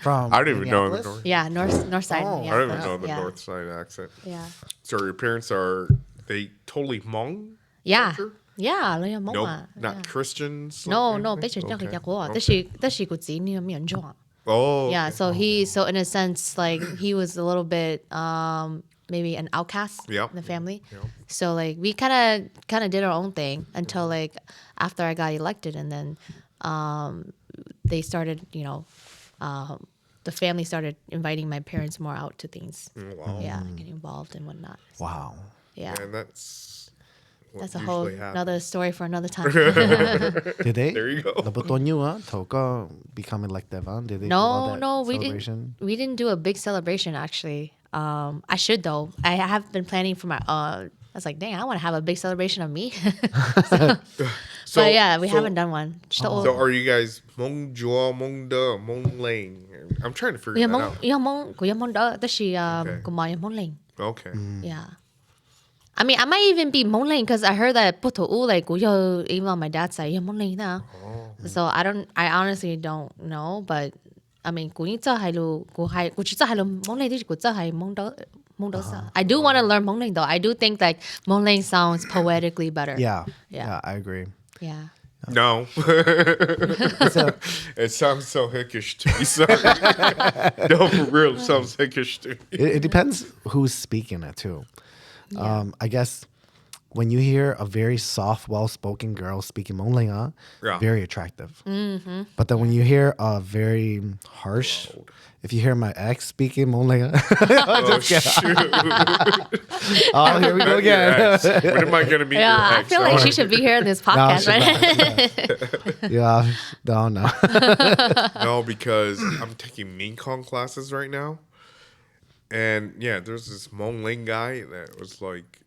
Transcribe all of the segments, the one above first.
From I didn't even know the Minneapolis? north. Yeah, north side. Oh, I Yeah, don't even know the yeah, north side accent. yeah, So your parents are they totally Hmong yeah, culture? yeah. Là mong Nope, à. not Yeah. Christians. Like No, no, anything? 俾住咗佢 Okay. 入喎，Okay. 得是個子呢咁樣咗啊。Oh, Yeah, okay. so in a sense, like he was a little bit maybe an outcast Yep. in the family. Yep. So like we kind of did our own thing until like after I got elected, and then they started, the family started inviting my parents more out to things. Wow. Yeah, getting involved and whatnot. Wow. Yeah, And that's what that's a whole usually happens. another story for another time. Did they? There you go. Toka become elective, huh? Did they do all that No, celebration? we didn't do a big celebration actually. I should though. I have been planning for my. I was like, dang, I want to have a big celebration of me. So, But yeah, we so- haven't done one. So are you guys Hmong Jua, Hmong Da, Hmong Lang? I'm trying to figure that out. Có mong đó, đó là Okay. có mong mong lên. Okay. Yeah. I mean, I might even be mong lên because I heard that Puto U like even on my dad's side, mong lên na. So I honestly don't know, but I mean, cũng chỉ係咯，cũng chỉ係咯mong lên啲，cũng只係mong đó. I do want to learn Mong Ling though. I do think like Mong Ling sounds poetically better. Yeah. Yeah. Yeah, I agree. Yeah. No. It sounds so hickish to me. Sorry. No, for real, it sounds hickish to me. It depends who's speaking it too. I guess when you hear a very soft, well-spoken girl speaking Monglinga, Yeah. very attractive. But then when you hear a very harsh, if you hear my ex speaking Monglinga, Oh, shoot. oh, here we go Your again. ex. When am I going to meet Yeah, your I ex? feel like she should be here in this No, podcast, she's right? Yeah, no. No, because I'm taking Mean Kong classes right now. And yeah, there's this Mong Ling guy that was like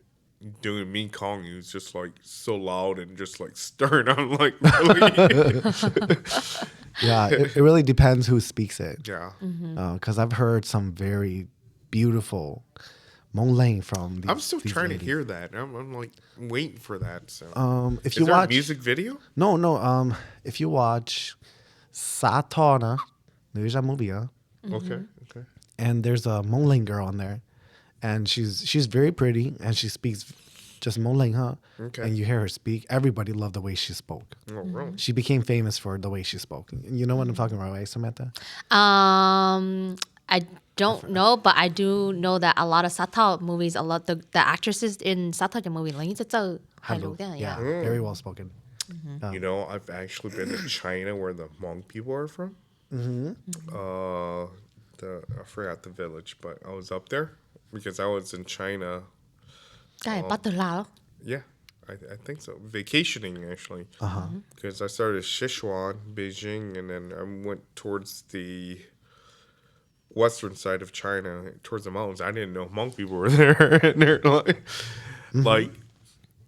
doing Mean Kong. He was just like so loud and just like stern. I'm like, really? Yeah, it really depends who speaks it. Yeah. Because I've heard some very beautiful Mongling from these I'm still these trying ladies. to hear that. I'm like waiting for that. So, If is you there watch a music video? No, if you watch Satana, there's a movie, Okay. Okay. and there's a Mongling girl on there, and she's very pretty, and she speaks just Mongling, Okay. and you hear her speak. Everybody loved the way she spoke. Oh, really? She became famous for the way she spoke. You know what I'm talking about, right, Samantha? I don't know, but I do know that a lot of Sata movies, the actresses in Sata movie, like Yeah, very well spoken. You know, I've actually been to China where the Hmong people are from. I forgot the village, but I was up there because I was in China. Bắt từ Lào. Yeah, I think so. Vacationing actually, because I started Sichuan, Beijing, and then I went towards the western side of China, towards the mountains. I didn't know Hmong people were there, and they're like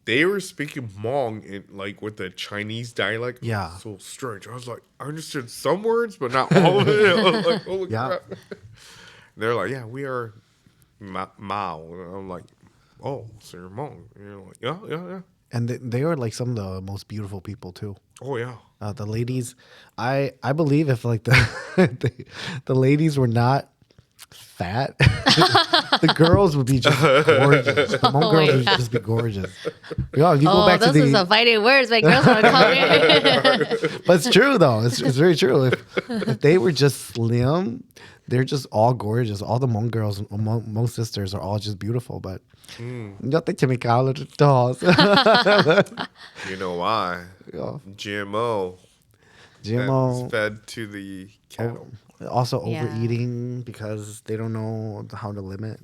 they were speaking Hmong in like with the Chinese dialect. It was Yeah. so strange. I was like, I understood some words, but not all of it. I was like, holy Yeah. crap. They're like, yeah, we are Mao. And I'm like, oh, so you're Hmong. And you're like, yeah. And they are like some of the most beautiful people too. Oh, yeah. The ladies, I believe if like the ladies were not fat, the girls would be just gorgeous. The Hmong girls would just be gorgeous. Yeah, if you go back to those are the, some fighting words. My girls want to call me. but it's true though. It's very true. If they were just slim, they're just all gorgeous. All the Hmong girls, Hmong sisters are all just beautiful. But not the chemical dolls. You know why? Yeah. GMO. That GMO. was fed to the cattle. Also Yeah. overeating because they don't know how to limit.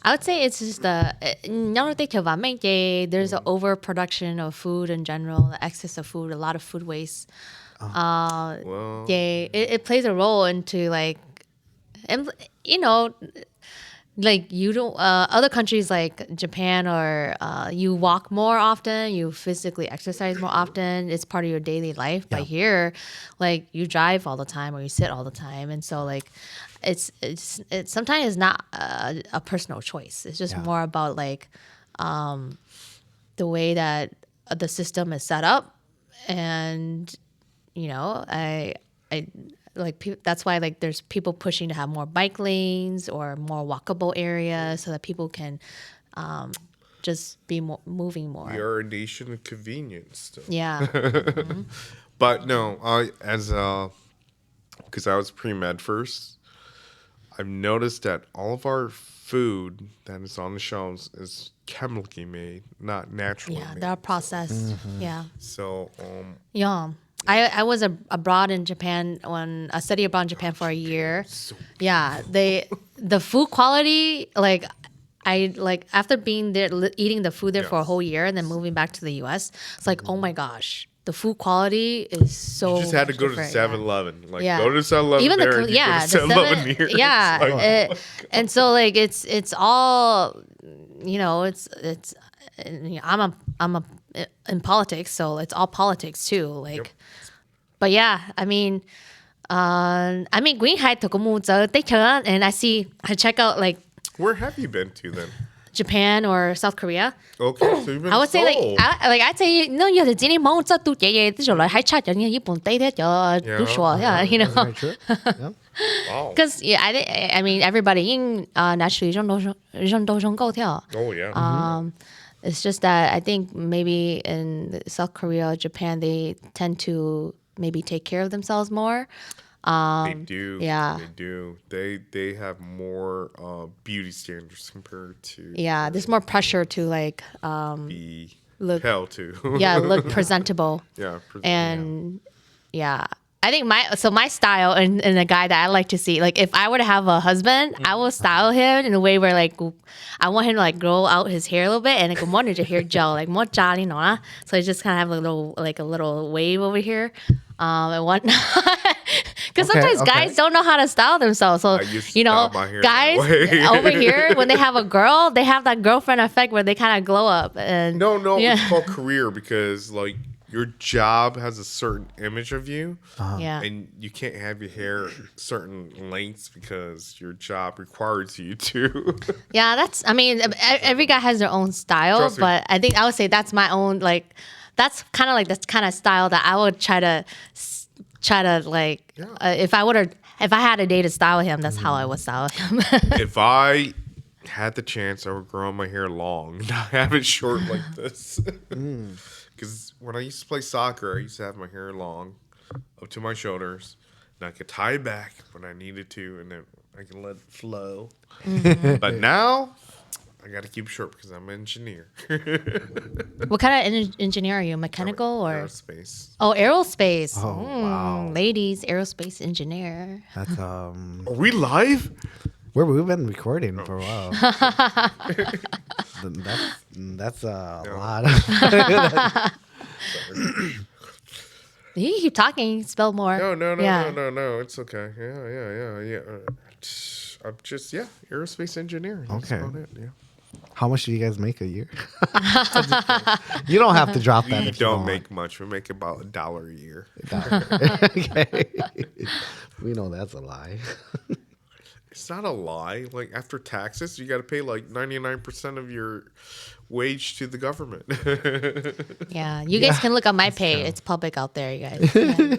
I would say it's just there's an overproduction of food in general, the excess of food, a lot of food waste. Well, It plays a role into like, you know, like you don't other countries like Japan or you walk more often, you physically exercise more often, it's part of your daily life. But here, like you drive all the time or you sit all the time, and so like it's sometimes it's not a personal choice. It's just more about like the way that the system is set up, and you know I like that's why like there's people pushing to have more bike lanes or more walkable areas so that people can just be more moving more. We are a nation of convenience still. Yeah. But no, because I was pre-med first, I've noticed that all of our food that is on the shelves is chemically made, not naturally Yeah, made. they're processed. Yeah. So, Yeah. I was abroad in Japan when I studied abroad in Japan for a year. Yeah, the food quality like I like after being there eating the food there for a whole year and then moving back to the US, it's like oh my gosh, the food quality is so you just had to much go to different, 7-Eleven. Like, Yeah. go to 7-Eleven Even there the and you go to the 7-Eleven seven, here. yeah, It's like, and so like it's all you know it's I'm a in politics, so it's all politics too. Like, but yeah, I mean, Green Hat took a move and I check out like where have you been to then? Japan or South Korea. Okay, so you've been I would say like Seoul. I'd say no, you have TeleHmong 質都嘢嘢，啲做嚟喺出緊嘅日本地咧就都說 yeah, you know. Very true. Yeah. Wow. Because yeah, I mean everybody in naturally 都想高跳. Oh, yeah. It's just that I think maybe in South Korea, Japan, they tend to maybe take care of themselves more. They do. yeah. They do. They have more beauty standards compared to Yeah, there's more pressure to like be look- held to. look presentable. Yeah. And yeah. I think my style and a guy that I like to see, like if I were to have a husband, I will style him in a way where like I want him to like grow out his hair a little bit and like want to hair gel, like more jolly, no? So I just kind of have a little wave over here, and whatnot. Because Okay, sometimes okay. guys don't know how to style themselves. So I used to you know, style my hair guys that way. over here when they have a girl, they have that girlfriend effect where they kind of glow up. And No, yeah. it's called career because like your job has a certain image of you, Yeah. and you can't have your hair certain lengths because your job requires you to. Yeah, I mean, every guy has their own style, Trust me. but I think I would say that's my own, like, that's kind of like this kind of style that I would try to like, if I had a day to style him, that's how I would style him. If I had the chance, I would grow my hair long, not have it short like this. Because when I used to play soccer, I used to have my hair long, up to my shoulders, and I could tie it back when I needed to, and then I can let it flow. But now, I got to keep it short because I'm an engineer. What kind of engineer are you? Mechanical or? Aerospace. Oh, aerospace. Oh, wow. Ladies, aerospace engineer. That's Are we live? we've been recording for a while. That's a lot. You keep talking, spell more. No, Yeah. no. It's okay. Yeah. I'm just, aerospace engineer. That's Okay. about it, yeah. How much do you guys make a year? You don't have to drop that. We if you don't want. make much. We make about $1 a year. Okay. We know that's a lie. It's not a lie. Like, after taxes, you got to pay like 99% of your wage to the government. Yeah. You guys can look at my pay. It's public out there, you guys. Yeah.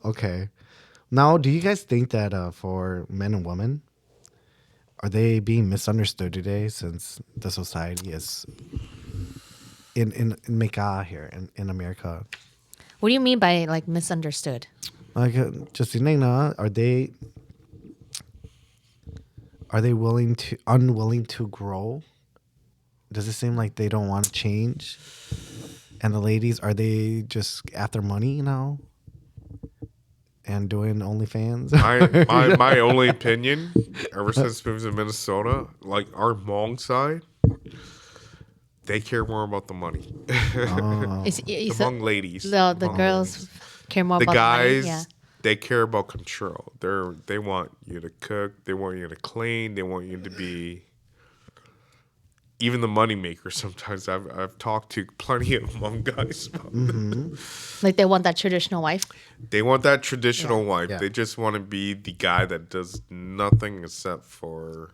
Okay. Now, do you guys think that for men and women, are they being misunderstood today since the society is in Mecca here in America? What do you mean by like misunderstood? Like, just are they unwilling to grow? Does it seem like they don't want to change? And the ladies, are they just after money now? And doing OnlyFans? my only opinion, ever since moving to Minnesota, like our Hmong side, they care more about the money. The Hmong ladies. The Hmong girls ladies. care more The about guys, the money. they care about control. They want you to cook. They want you to clean. They want you to be even the money maker. Sometimes I've talked to plenty of Hmong guys about this. Like they want that traditional wife. They want that traditional wife. Yeah. They just want to be the guy that does nothing except for.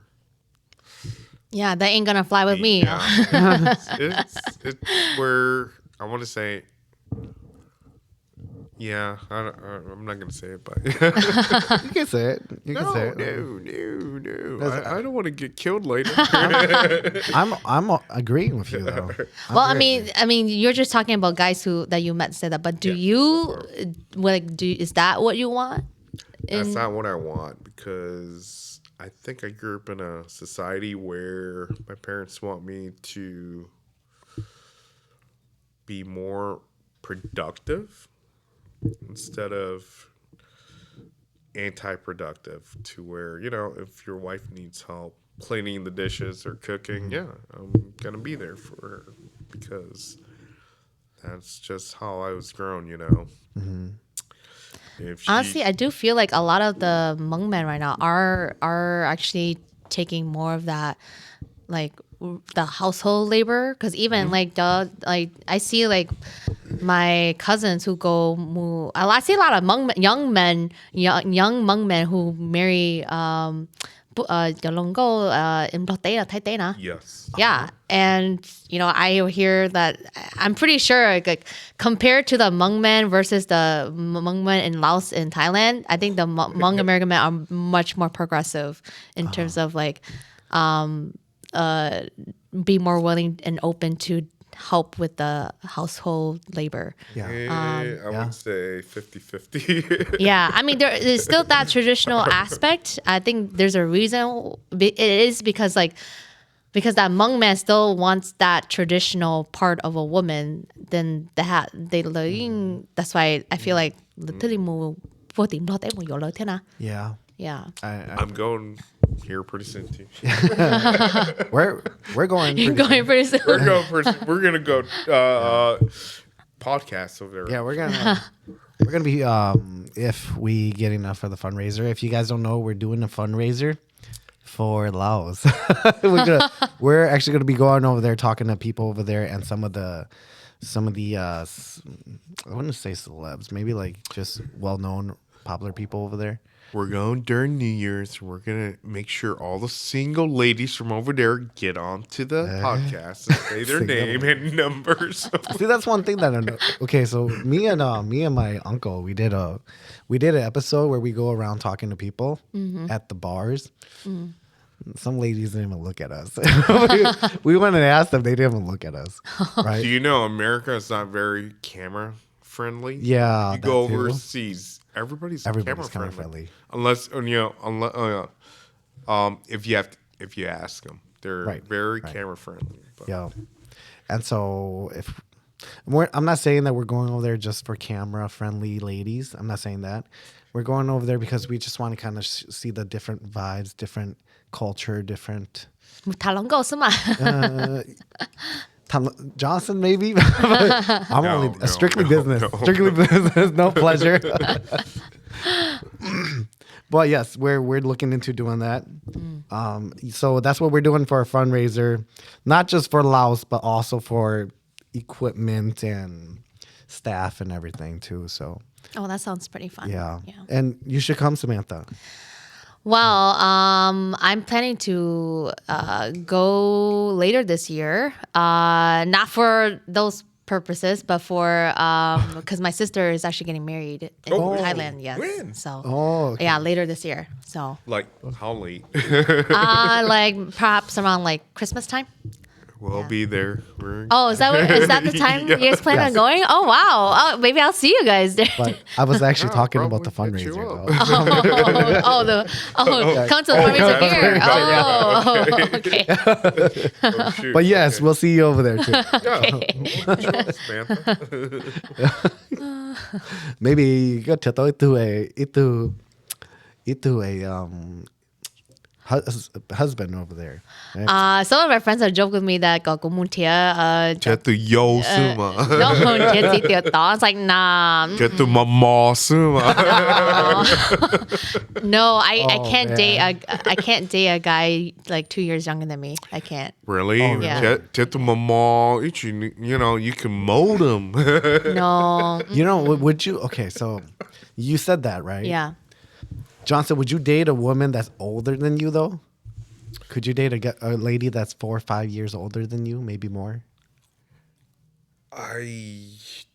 Yeah, that ain't gonna fly with me. Yeah. it's where I want to say Yeah, I'm not gonna say it, but You can say it. You can say it. no. I don't want to get killed later. I'm agreeing with you though. Well, I mean, you're just talking about guys who that you met said that, but do Yeah, you so like do is that what you want? that's not what I want because I think I grew up in a society where my parents want me to be more productive instead of anti-productive to where if your wife needs help cleaning the dishes or cooking, yeah, I'm gonna be there for her because that's just how I was grown. If she Honestly, I do feel like a lot of the Hmong men right now are actually taking more of that, like the household labor. Because even like I see like my cousins who go move. I see a lot of young men, young Hmong men who marry in Thái Tây na. yes Yeah, and I hear that I'm pretty sure like compared to the Hmong men versus the Hmong men in Laos and Thailand, I think the Hmong American men are much more progressive in terms of like be more willing and open to help with the household labor. Yeah. I would say 50-50. Yeah, I mean there is still that traditional aspect. I think there's a reason. It is because because that Hmong man still wants that traditional part of a woman. Then that's why I feel like the TeleHmong vô tình lo tới một giọt lệ thế nào. Yeah. Yeah, I'm going here pretty soon too. We're going. you're Pretty soon. going pretty soon. We're gonna go podcast over there. Yeah, we're gonna be if we get enough for the fundraiser. If you guys don't know, we're doing a fundraiser for Laos. we're actually gonna be going over there talking to people over there and some of the I wouldn't say celebs, maybe like just well known popular people over there. We're going during New Year's. We're gonna make sure all the single ladies from over there get onto the podcast and say their Single name and numbers. See, that's one thing that I know. Okay, so me and my uncle, we did an episode where we go around talking to people at the bars. Some ladies didn't even look at us. we went and asked them; they didn't even look at us. Right? Do you know America is not very camera friendly? Yeah, you go that too. overseas, everybody's camera friendly. Unless if you ask them, they're very camera friendly. But. Yeah, and so I'm not saying that we're going over there just for camera friendly ladies. I'm not saying that. We're going over there because we just want to kind of see the different vibes, different culture, different. Johnson, maybe. I'm only strictly business. Strictly business, no pleasure. But yes, we're looking into doing that. So that's what we're doing for a fundraiser, not just for Laos, but also for equipment and staff and everything too. So Oh, that sounds pretty fun. yeah. And you should come, Samantha. Well, I'm planning to go later this year. Not for those purposes, but for because my sister is actually getting married in Thailand. Yes. When? So. Okay. Yeah, later this year. So. Like how late? Like perhaps around like Christmas time. We'll be there. Oh, is that the time you guys plan on going? Oh wow! Oh, maybe I'll see you guys there. But I was actually talking bro, about the we'll get you fundraiser up. though. Come to the fundraiser here. that's Oh, okay. Oh, shoot. But yes, we'll see you over there too. Yeah. Sure, Samantha. Maybe go to a husband over there. Right? Some of my friends have joked with me that có cũng muốn thía Chết từ dâu sư mà. no thía chỉ tiểu đó. It's like nah. Chết từ mò mò sư mà. No, I can't man. I can't date a guy like 2 years younger than me. I can't. Really? yeah. Chết từ mò mò. You can mold them. No. You know, would you? Okay, so you said that, right? Yeah. Johnson, would you date a woman that's older than you, though? Could you date a lady that's 4 or 5 years older than you, maybe more? I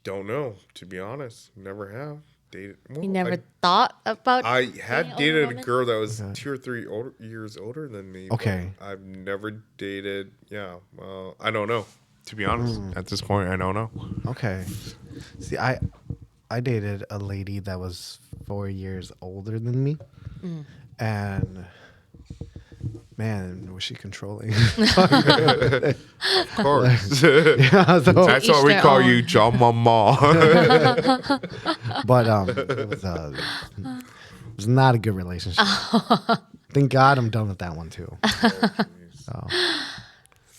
don't know, to be honest. Never have dated. Well, You never thought about. I dating had older dated a women? girl that was 2 or 3 years older than me. but Okay. I've never dated. Yeah. Well, I don't know. To be honest, at this point, I don't know. Okay. See, I dated a lady that was 4 years older than me, and man, was she controlling? Of course. Yeah, so, That's why each we their call own. you John Mama. but it was not a good relationship. Thank God I'm done with that one too.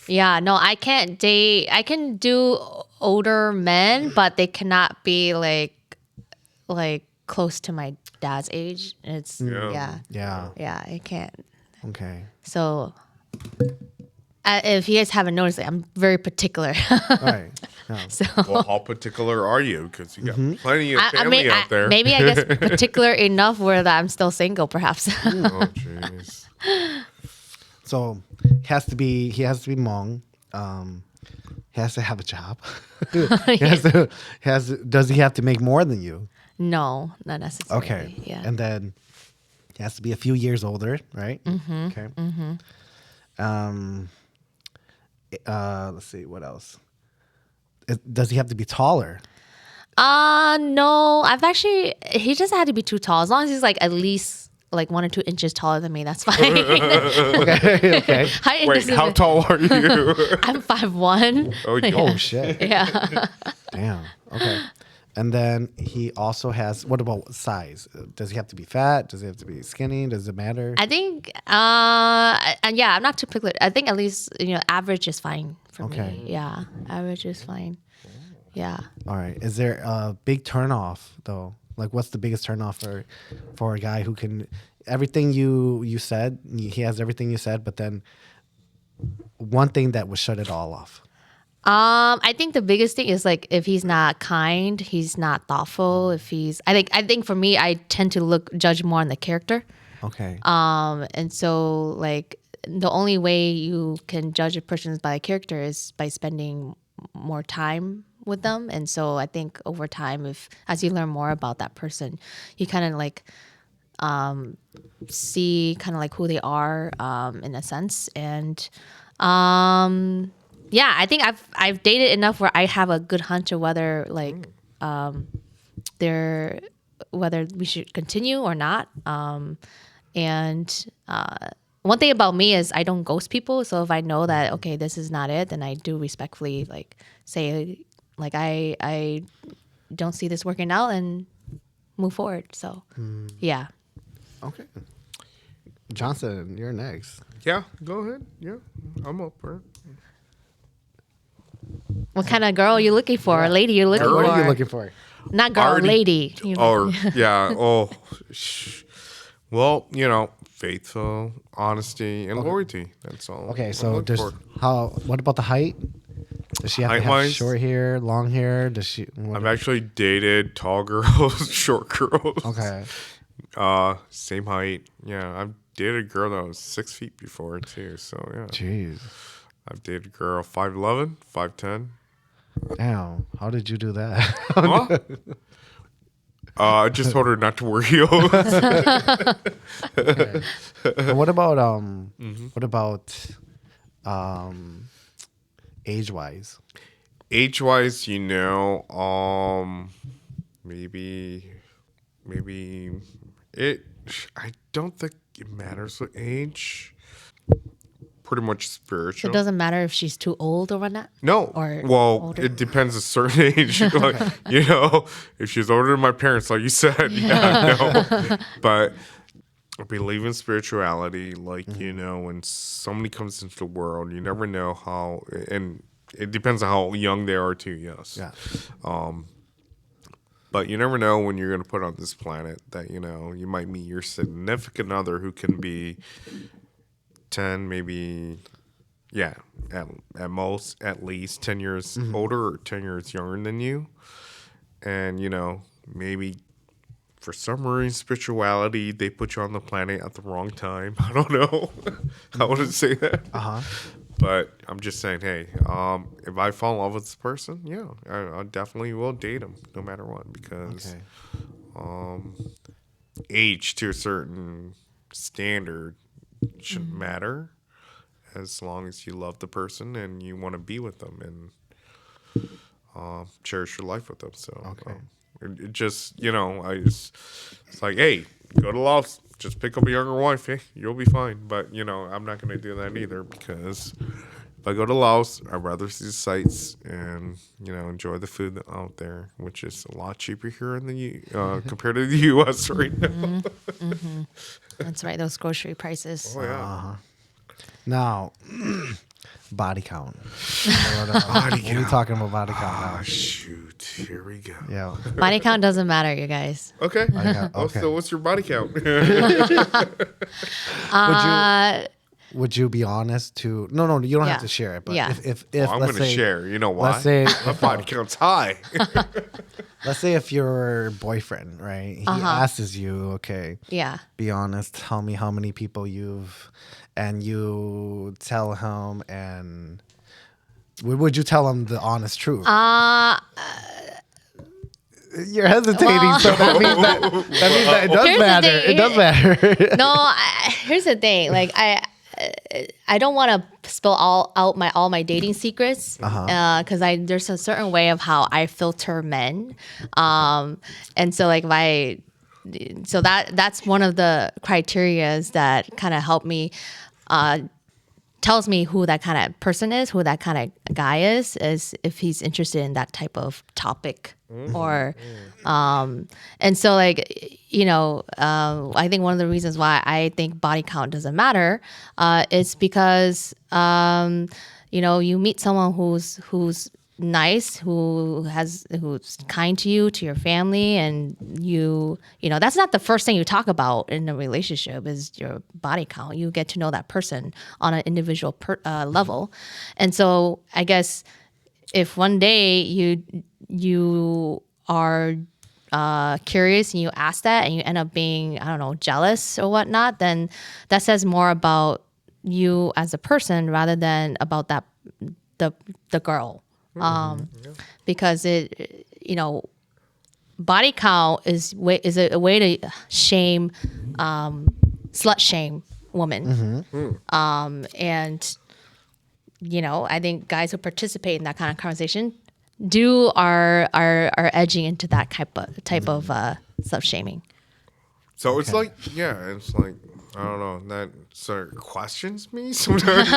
Yeah, no, I can't date. I can do older men, but they cannot be like close to my dad's age. It's Yeah. yeah, I can't. Okay. So if you guys haven't noticed, I'm very particular. All right. Yeah. So Well, how particular are you? Because you got plenty of family out there. maybe I guess particular enough where that I'm still single, perhaps. Oh, jeez. So he has to be Hmong. He has to have a job. Does he have to make more than you? No, not necessarily. Okay. Yeah. And then he has to be a few years older, right? Mm-hmm. Okay. Mm-hmm. Let's see, what else? Does he have to be taller? No, he doesn't have to be too tall. As long as he's like at least like 1 or 2 inches taller than me, that's fine. Okay. Okay. Height Wait, doesn't- how tall are you? I'm 5'1". Oh, Oh shit. Yeah. Damn. Okay. And then he also has. What about size? Does he have to be fat? Does he have to be skinny? Does it matter? I think and yeah, I'm not too particular. I think at least, average is fine for Okay. me. Yeah. Average is fine. Yeah. All right. Is there a big turnoff though? Like, what's the biggest turnoff for a guy who can everything you said? He has everything you said, but then one thing that would shut it all off. I think the biggest thing is like if he's not kind, he's not thoughtful. I think for me, I tend to judge more on the character. Okay. And so like the only way you can judge a person by a character is by spending more time with them. And so I think over time, as you learn more about that person, you kind of like see kind of like who they are in a sense. And yeah, I think I've dated enough where I have a good hunch of whether like they're whether we should continue or not. And one thing about me is I don't ghost people. So if I know that okay, this is not it, then I do respectfully like say like I don't see this working out and move forward. So yeah. Okay. Johnson, you're next. Yeah, go ahead. Yeah, I'm up for it. What kind of girl are you looking for? Or lady you're looking What for? are you looking for? Not girl, Already- lady. Or, yeah, well, faithful, honesty, and loyalty. That's all. Okay, I'm so looking for. what about the height? Does she have to have Height-wise? short hair, long hair? Does she? I've actually dated tall girls, short girls. Okay. Same height. Yeah, I've dated a girl that was 6 feet before too. So yeah, Jeez. I've dated a girl 5'11", 5'10". Damn. How did you do that? Huh? I just told her not to wear heels. But what about age wise? Age-wise, maybe it. I don't think it matters with age. Pretty much So spiritual. it doesn't matter if she's too old or whatnot. No. Or Well, older? it depends a certain age. Like, if she's older than my parents, like you said, yeah, no. But I believe in spirituality. Like, when somebody comes into the world, you never know how, and it depends on how young they are too, yes. Yeah. But you never know when you're going to put on this planet that, you might meet your significant other who can be 10, maybe, yeah, at most, at least 10 years older or 10 years younger than you. And, maybe for some reason, spirituality, they put you on the planet at the wrong time. I don't know. I wouldn't say that. Uh huh. But I'm just saying, hey, if I fall in love with this person, yeah, I definitely will date him no matter what, because age to a certain standard shouldn't matter as long as you love the person and you want to be with them and cherish your life with them. So it just, it's like, hey, go to Laos, just pick up a younger wife, hey, you'll be fine. But, I'm not going to do that either, because if I go to Laos, I'd rather see the sights and, enjoy the food out there, which is a lot cheaper here in the compared to the U.S. right now. That's right. Those grocery prices. Oh, yeah. Now, body count. What are we talking about body count now? Ah, shoot. Here we go. Yeah. Body count doesn't matter, you guys. Okay. Okay. So what's your body count? Would you be honest to? No, you don't have Yeah. to share it. But Yeah. if I'm let's going to say, share. You know why? let's say, My body count's high. let's say if your boyfriend, right, he asks you, okay, Yeah. be honest, tell me how many people and you tell him, and would you tell him the honest truth? You're hesitating, so that means that it does Here's the matter. thing. It does matter. No, here's the thing. Like I don't want to spill all my dating secrets because there's a certain way of how I filter men, and so like that's one of the criterias that kind of help me. Tells me who that kind of person is, who that kind of guy is if he's interested in that type of topic or, and so like, I think one of the reasons why I think body count doesn't matter, is because, you meet someone who's nice, who's kind to you, to your family, and that's not the first thing you talk about in a relationship is your body count. You get to know that person on an individual level. And so I guess if one day you are curious and you ask that and you end up being, I don't know, jealous or whatnot, then that says more about you as a person rather than about the girl. Because body count is a way to shame, slut shame women. And I think guys who participate in that kind of conversation are edging into that type of slut shaming. So it's like, I don't know, that sort of questions me sometimes.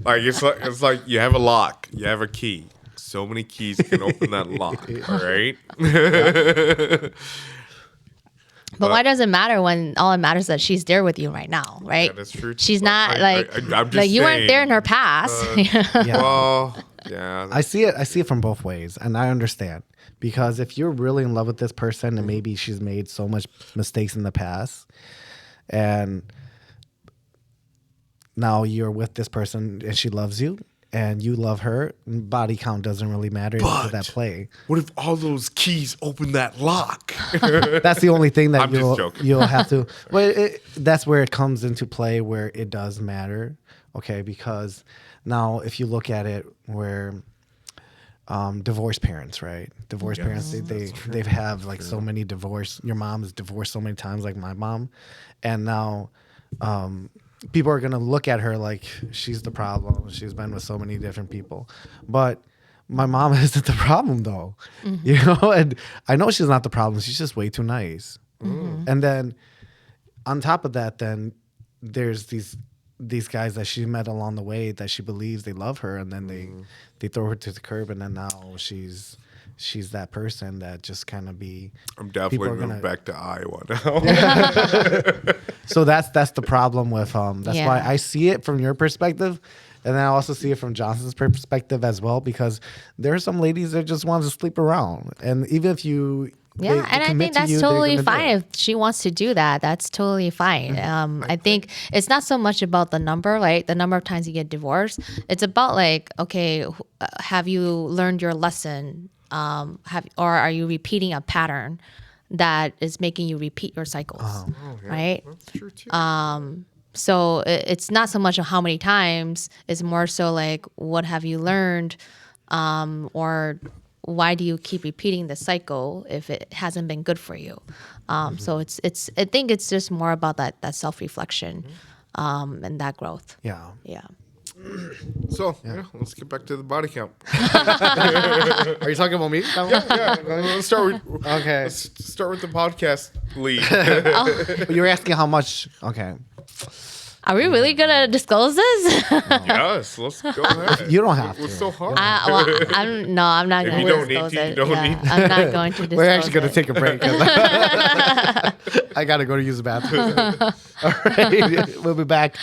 Like it's like you have a lock, you have a key. So many keys can open that lock. All right. But why does it matter when all it matters is that she's there with you right now, right? Yeah, that's true. She's not I'm just like you weren't saying, there in her past. Well, yeah. I see it from both ways, and I understand, because if you're really in love with this person and maybe she's made so much mistakes in the past, and now you're with this person and she loves you and you love her, body count doesn't really matter into that play. What if all those keys open that lock? That's the only thing that I'm just joking. you'll have to. Well, that's where it comes into play, where it does matter. Okay, because now if you look at it, where divorced parents, right? Divorced parents, they have like so many divorce. Your mom is divorced so many times, like my mom, and now people are gonna look at her like she's the problem. She's been with so many different people, but my mom isn't the problem though. And I know she's not the problem. She's just way too nice. And then on top of that, then there's these guys that she met along the way that she believes they love her, and then they throw her to the curb, and then now she's that person that just kind of be. I'm definitely moving back to Iowa now. So that's the problem with that's Yeah. why I see it from your perspective, and then I also see it from Johnson's perspective as well, because there are some ladies that just want to sleep around, and even if you. Yeah, and I think that's totally fine if she wants to do that. That's totally fine. I think it's not so much about the number, right? The number of times you get divorced. It's about like, okay, have you learned your lesson? Or are you repeating a pattern that is making you repeat your cycles, right? That's true too. So it's not so much of how many times, it's more so like what have you learned, or why do you keep repeating the cycle if it hasn't been good for you? So it's I think it's just more about that self-reflection, and that growth. Yeah. Yeah. So let's get back to the body count. Are you talking about me? Yeah, let's start with Okay. let's start with the podcast lead. You were asking how much. Okay. Are we really gonna disclose this? Yes, let's go ahead. You don't have What's to. so hard? I'm not If going you to don't need disclose to, you it. don't Yeah, need to. I'm not going to disclose We're actually going to it. take a break. I got to go to use the bathroom. All right. We'll be back.